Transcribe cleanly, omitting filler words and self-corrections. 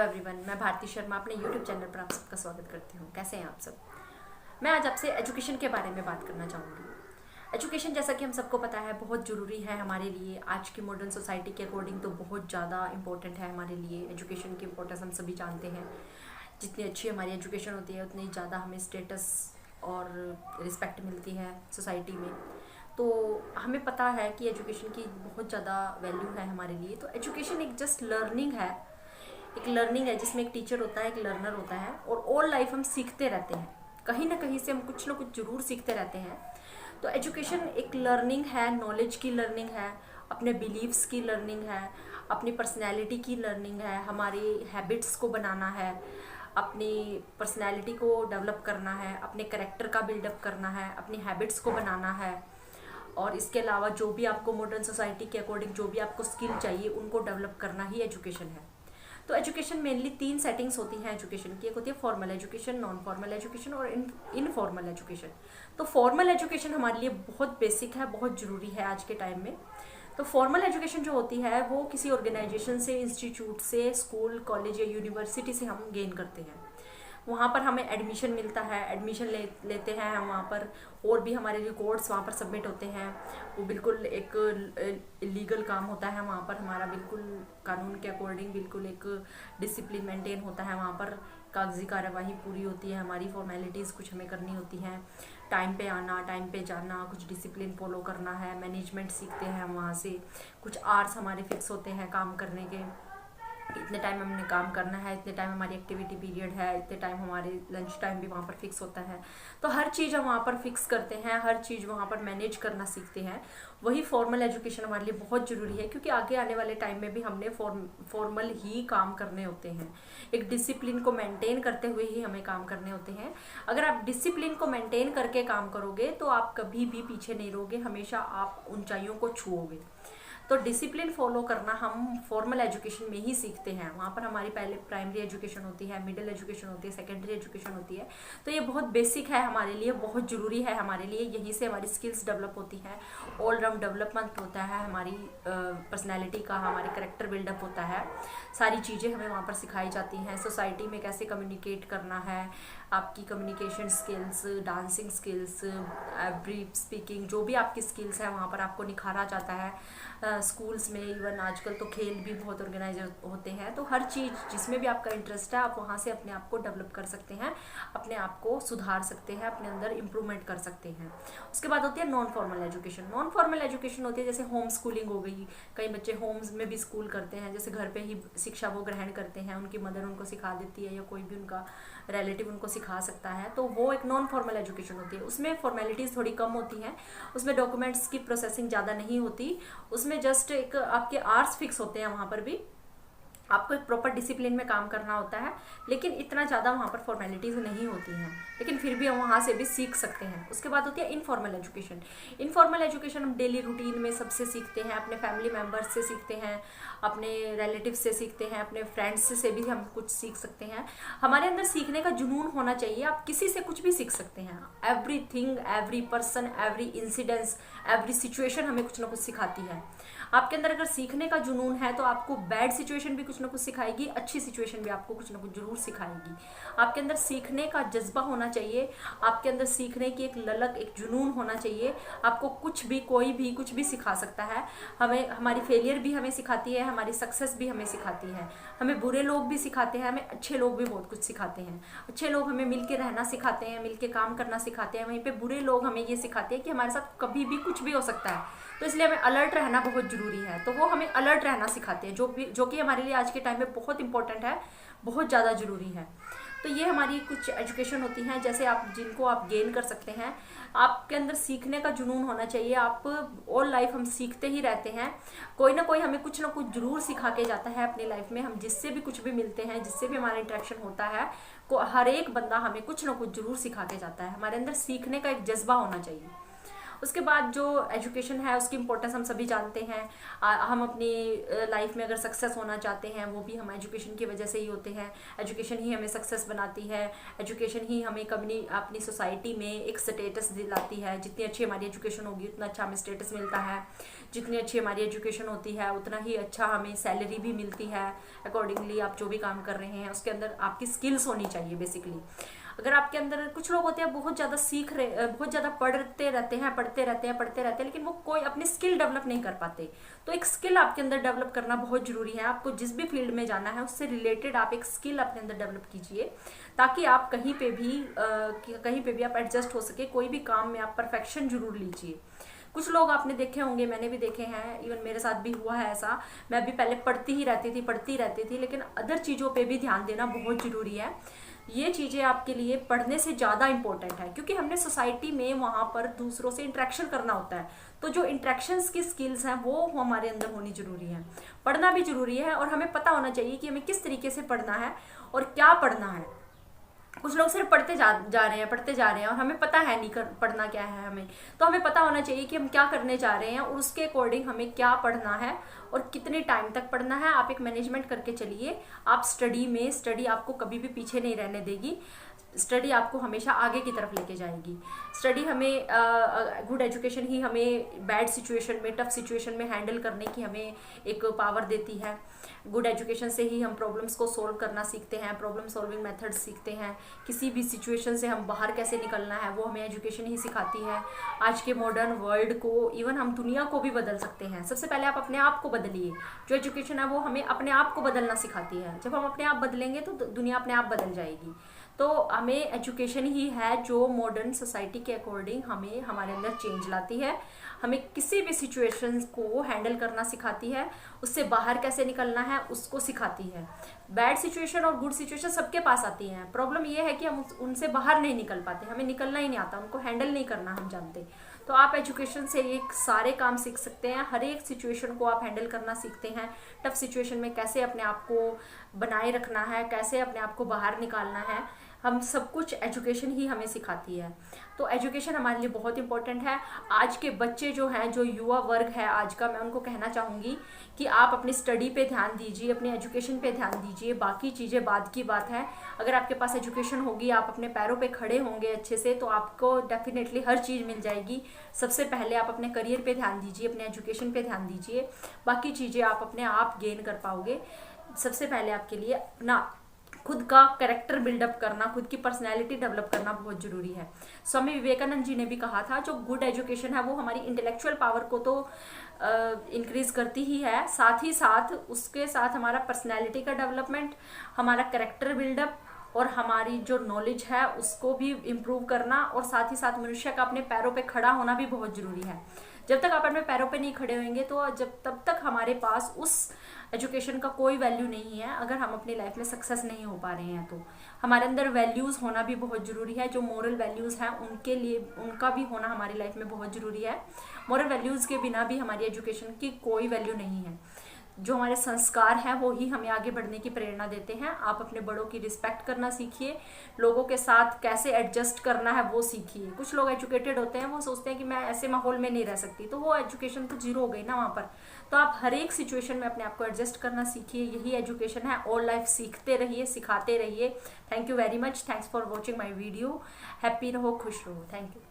Hello everyone, मैं भारती शर्मा अपने YouTube channel पर आप सबका स्वागत करती हूँ। कैसे हैं आप सब। मैं आज आपसे एजुकेशन के बारे में बात करना चाहूँगी। एजुकेशन, जैसा कि हम सबको पता है, बहुत ज़रूरी है हमारे लिए। आज की मॉडर्न सोसाइटी के अकॉर्डिंग तो बहुत ज़्यादा इंपॉर्टेंट है हमारे लिए। एजुकेशन की इंपॉर्टेंस हम सभी जानते हैं। जितनी अच्छी हमारी एजुकेशन होती है उतनी ज़्यादा हमें स्टेटस और रिस्पेक्ट मिलती है सोसाइटी में। तो हमें पता है कि एजुकेशन की बहुत ज़्यादा वैल्यू है हमारे लिए। तो एजुकेशन एक जस्ट लर्निंग है, एक लर्निंग है जिसमें एक टीचर होता है, एक लर्नर होता है, और ऑल लाइफ हम सीखते रहते हैं। कहीं ना कहीं से हम कुछ ना कुछ जरूर सीखते रहते हैं। तो एजुकेशन एक लर्निंग है, नॉलेज की लर्निंग है, अपने बिलीव्स की लर्निंग है, अपनी पर्सनैलिटी की लर्निंग है, हमारी हैबिट्स को बनाना है, अपनी पर्सनैलिटी को डेवलप करना है, अपने करेक्टर का बिल्डअप करना है, अपनी हैबिट्स को बनाना है। और इसके अलावा जो भी आपको मॉडर्न सोसाइटी के अकॉर्डिंग जो भी आपको स्किल चाहिए उनको डेवलप करना ही एजुकेशन है। तो एजुकेशन मेनली 3 सेटिंग्स होती हैं एजुकेशन की। एक होती है formal education, non formal education और इनफॉर्मल एजुकेशन। तो फॉर्मल एजुकेशन हमारे लिए बहुत बेसिक है, बहुत ज़रूरी है आज के टाइम में। तो फॉर्मल एजुकेशन जो होती है वो किसी ऑर्गेनाइजेशन से, इंस्टीट्यूट से, स्कूल, कॉलेज या यूनिवर्सिटी से हम गेन करते हैं। वहाँ पर हमें एडमिशन मिलता है, एडमिशन लेते हैं हम वहाँ पर, और भी हमारे रिकॉर्ड्स वहाँ पर सबमिट होते हैं। वो बिल्कुल एक लीगल काम होता है वहाँ पर हमारा, बिल्कुल कानून के अकॉर्डिंग बिल्कुल एक डिसिप्लिन मेंटेन होता है वहाँ पर। कागजी कार्यवाही पूरी होती है हमारी, फॉर्मेलिटीज़ कुछ हमें करनी होती हैं, टाइम पे आना, टाइम पे जाना, कुछ डिसिप्लिन फॉलो करना है, मैनेजमेंट सीखते हैं हम वहाँ से। कुछ आवर्स हमारे फिक्स होते हैं काम करने के, इतने टाइम हमने काम करना है, इतने टाइम हमारी एक्टिविटी पीरियड है, इतने टाइम हमारे लंच टाइम भी वहाँ पर फिक्स होता है। तो हर चीज़ हम वहाँ पर फिक्स करते हैं, हर चीज़ वहाँ पर मैनेज करना सीखते हैं। वही फॉर्मल एजुकेशन हमारे लिए बहुत ज़रूरी है, क्योंकि आगे आने वाले टाइम में भी हमने फॉर्मल ही काम करने होते हैं। एक डिसिप्लिन को मेंटेन करते हुए ही हमें काम करने होते हैं। अगर आप डिसिप्लिन को मेंटेन करके काम करोगे तो आप कभी भी पीछे नहीं रहोगे, हमेशा आप ऊंचाइयों को छुओगे। तो डिसिप्लिन फॉलो करना हम फॉर्मल एजुकेशन में ही सीखते हैं। वहाँ पर हमारी पहले प्राइमरी एजुकेशन होती है, मिडिल एजुकेशन होती है, सेकेंडरी एजुकेशन होती है। तो ये बहुत बेसिक है हमारे लिए, बहुत ज़रूरी है हमारे लिए। यहीं से हमारी स्किल्स डेवलप होती हैं, ऑल राउंड डेवलपमेंट होता है, हमारी पर्सनैलिटी का, हमारी करेक्टर बिल्डअप होता है। सारी चीज़ें हमें वहाँ पर सिखाई जाती हैं। सोसाइटी में कैसे कम्युनिकेट करना है, आपकी communication skills, dancing skills, brief speaking, जो भी आपकी स्किल्स है वहाँ पर आपको निखारा जाता है। स्कूल्स में इवन आजकल तो खेल भी बहुत ऑर्गेनाइज होते हैं। तो हर चीज़ जिसमें भी आपका इंटरेस्ट है आप वहाँ से अपने आप को डेवलप कर सकते हैं, अपने आप को सुधार सकते हैं, अपने अंदर इम्प्रूवमेंट कर सकते हैं। उसके बाद होती है non formal education. Non formal education होती है जैसे होम स्कूलिंग हो गई। कई बच्चे होम्स में भी स्कूल करते हैं, जैसे घर पे ही शिक्षा वो ग्रहण करते हैं, उनकी मदर उनको सिखा देती है या कोई भी उनका रिलेटिव उनको सिखा सकता है। तो वो एक नॉन फॉर्मल एजुकेशन होती है। उसमें फॉर्मेलिटीज़ थोड़ी कम होती हैं, उसमें डॉक्यूमेंट्स की प्रोसेसिंग ज़्यादा नहीं होती, उसमें जस्ट एक आपके आवर्स फिक्स होते हैं। वहाँ पर भी आपको एक प्रॉपर डिसिप्लिन में काम करना होता है, लेकिन इतना ज़्यादा वहाँ पर फॉर्मेलिटीज़ नहीं होती हैं, लेकिन फिर भी हम वहाँ से भी सीख सकते हैं। उसके बाद होती है इनफॉर्मल एजुकेशन। इनफॉर्मल एजुकेशन हम डेली रूटीन में सबसे सीखते हैं, अपने फैमिली मेम्बर्स से सीखते हैं, अपने रिलेटिव से सीखते हैं, अपने फ्रेंड्स से भी हम कुछ सीख सकते हैं। हमारे अंदर सीखने का जुनून होना चाहिए। आप किसी से कुछ भी सीख सकते हैं। Everything, every person, every incidence, every situation हमें कुछ ना कुछ सिखाती है। आपके अंदर अगर सीखने का जुनून है तो आपको बैड सिचुएशन भी कुछ ना कुछ सिखाएगी, अच्छी सिचुएशन भी आपको कुछ ना कुछ जरूर सिखाएगी। आपके अंदर सीखने का जज्बा होना चाहिए, आपके अंदर सीखने की एक ललक, एक जुनून होना चाहिए। आपको कुछ भी, कोई भी कुछ भी सिखा सकता है। हमें हमारी फेलियर भी हमें सिखाती है, हमारी सक्सेस भी हमें सिखाती है। हमें बुरे लोग भी सिखाते हैं, हमें अच्छे लोग भी बहुत कुछ सिखाते हैं। अच्छे लोग हमें मिल के रहना सिखाते हैं, मिल के काम करना सिखाते हैं। वहीं पे बुरे लोग हमें ये सिखाते हैं कि हमारे साथ कभी भी कुछ भी हो सकता है, तो इसलिए हमें अलर्ट रहना बहुत ज़रूरी है। तो वो हमें अलर्ट रहना सिखाते हैं, जो कि हमारे लिए आज के टाइम में बहुत इंपॉर्टेंट है, बहुत ज़्यादा ज़रूरी है। तो ये हमारी कुछ एजुकेशन होती हैं जैसे जिनको आप गेन कर सकते हैं। आपके अंदर सीखने का जुनून होना चाहिए। आप ऑल लाइफ हम सीखते ही रहते हैं, कोई ना कोई हमें कुछ ना कुछ जरूर सिखा के जाता है अपनी लाइफ में। हम जिससे भी कुछ भी मिलते हैं, जिससे भी हमारा इंटरेक्शन होता है, हर एक बंदा हमें कुछ ना कुछ जरूर सिखा के जाता है। हमारे अंदर सीखने का एक जज्बा होना चाहिए। उसके बाद जो एजुकेशन है उसकी इम्पोर्टेंस हम सभी जानते हैं। हम अपनी लाइफ में अगर सक्सेस होना चाहते हैं वो भी हम एजुकेशन की वजह से ही होते हैं। एजुकेशन ही हमें सक्सेस बनाती है, एजुकेशन ही हमें कभी अपनी सोसाइटी में एक स्टेटस दिलाती है। जितनी अच्छी हमारी एजुकेशन होगी उतना अच्छा हमें स्टेटस मिलता है, जितनी अच्छी हमारी एजुकेशन होती है उतना ही अच्छा हमें सैलरी भी मिलती है। अकॉर्डिंगली आप जो भी काम कर रहे हैं उसके अंदर आपकी स्किल्स होनी चाहिए बेसिकली। अगर आपके अंदर, कुछ लोग होते हैं बहुत ज़्यादा सीख रहे, बहुत ज़्यादा पढ़ते रहते हैं लेकिन वो कोई अपनी स्किल डेवलप नहीं कर पाते। तो एक स्किल आपके अंदर डेवलप करना बहुत ज़रूरी है। आपको जिस भी फील्ड में जाना है उससे रिलेटेड आप एक स्किल अपने अंदर डेवलप कीजिए, ताकि आप कहीं पे भी आप एडजस्ट हो सके। कोई भी काम में आप परफेक्शन जरूर लीजिए। कुछ लोग आपने देखे होंगे, मैंने भी देखे हैं, इवन मेरे साथ भी हुआ है ऐसा। मैं भी पहले पढ़ती रहती थी लेकिन अदर चीज़ों पे भी ध्यान देना बहुत ज़रूरी है। ये चीज़ें आपके लिए पढ़ने से ज़्यादा इंपॉर्टेंट है, क्योंकि हमने सोसाइटी में वहाँ पर दूसरों से इंटरेक्शन करना होता है। तो जो इंटरेक्शंस की स्किल्स हैं वो हमारे अंदर होनी ज़रूरी है। पढ़ना भी ज़रूरी है और हमें पता होना चाहिए कि हमें किस तरीके से पढ़ना है और क्या पढ़ना है। कुछ लोग सिर्फ पढ़ते जा रहे हैं और हमें पता है नहीं पढ़ना क्या है हमें। तो हमें पता होना चाहिए कि हम क्या करने जा रहे हैं और उसके अकॉर्डिंग हमें क्या पढ़ना है और कितने टाइम तक पढ़ना है। आप एक मैनेजमेंट करके चलिए। आप स्टडी आपको कभी भी पीछे नहीं रहने देगी। स्टडी आपको हमेशा आगे की तरफ लेके जाएगी। स्टडी हमें गुड एजुकेशन ही हमें बैड सिचुएशन में, टफ सिचुएशन में हैंडल करने की हमें एक पावर देती है। गुड एजुकेशन से ही हम प्रॉब्लम्स को सोल्व करना सीखते हैं, प्रॉब्लम सॉल्विंग मेथड्स सीखते हैं। किसी भी सिचुएशन से हम बाहर कैसे निकलना है वो हमें एजुकेशन ही सिखाती है। आज के मॉडर्न वर्ल्ड को, इवन हम दुनिया को भी बदल सकते हैं। सबसे पहले आप अपने आप को बदलिए। जो एजुकेशन है वो हमें अपने आप को बदलना सिखाती है। जब हम अपने आप बदलेंगे तो दुनिया अपने आप बदल जाएगी। तो हमें एजुकेशन ही है जो मॉडर्न सोसाइटी के अकॉर्डिंग हमें हमारे अंदर चेंज लाती है। हमें किसी भी सिचुएशंस को हैंडल करना सिखाती है, उससे बाहर कैसे निकलना है उसको सिखाती है। बैड सिचुएशन और गुड सिचुएशन सबके पास आती हैं। प्रॉब्लम ये है कि हम उनसे बाहर नहीं निकल पाते, हमें निकलना ही नहीं आता, उनको हैंडल नहीं करना हम जानते। तो आप एजुकेशन से एक सारे काम सीख सकते हैं। हर एक सिचुएशन को आप हैंडल करना सीखते हैं। टफ सिचुएशन में कैसे अपने आप को बनाए रखना है, कैसे अपने आप को बाहर निकालना है, हम सब कुछ एजुकेशन ही हमें सिखाती है। तो एजुकेशन हमारे लिए बहुत इंपॉर्टेंट है। आज के बच्चे जो हैं, जो युवा वर्ग है आज का, मैं उनको कहना चाहूँगी कि आप अपनी स्टडी पे ध्यान दीजिए, अपनी एजुकेशन पे ध्यान दीजिए। बाकी चीज़ें बाद की बात है। अगर आपके पास एजुकेशन होगी, आप अपने पैरों पे खड़े होंगे अच्छे से, तो आपको डेफिनेटली हर चीज़ मिल जाएगी। सबसे पहले आप अपने करियर पे ध्यान दीजिए, अपने एजुकेशन पे ध्यान दीजिए। बाकी चीज़ें आप अपने आप गेन कर पाओगे। सबसे पहले आपके लिए अपना खुद का कैरेक्टर बिल्डअप करना, खुद की पर्सनैलिटी डेवलप करना बहुत ज़रूरी है। स्वामी विवेकानंद जी ने भी कहा था, जो गुड एजुकेशन है वो हमारी इंटेलेक्चुअल पावर को तो इंक्रीज करती ही है, साथ ही साथ उसके साथ हमारा पर्सनैलिटी का डेवलपमेंट, हमारा कैरेक्टर बिल्डअप और हमारी जो नॉलेज है उसको भी इम्प्रूव करना, और साथ ही साथ मनुष्य का अपने पैरों पे खड़ा होना भी बहुत ज़रूरी है। जब तक आप अपने पैरों पे नहीं खड़े होंगे तो तब तक हमारे पास उस एजुकेशन का कोई वैल्यू नहीं है। अगर हम अपनी लाइफ में सक्सेस नहीं हो पा रहे हैं तो हमारे अंदर वैल्यूज़ होना भी बहुत ज़रूरी है। जो मोरल वैल्यूज़ हैं उनके लिए, उनका भी होना हमारी लाइफ में बहुत ज़रूरी है। मोरल वैल्यूज़ के बिना भी हमारी एजुकेशन की कोई वैल्यू नहीं है। जो हमारे संस्कार हैं वो ही हमें आगे बढ़ने की प्रेरणा देते हैं। आप अपने बड़ों की रिस्पेक्ट करना सीखिए, लोगों के साथ कैसे एडजस्ट करना है वो सीखिए। कुछ लोग एजुकेटेड होते हैं, वो सोचते हैं कि मैं ऐसे माहौल में नहीं रह सकती, तो वो एजुकेशन तो जीरो हो गई ना वहाँ पर। तो आप हर एक सिचुएशन में अपने आप को एडजस्ट करना सीखिए, यही एजुकेशन है। ऑल लाइफ सीखते रहिए, सिखाते रहिए। Thank you very much, thanks for watching my video. Happy रहो, खुश रहो, थैंक यू।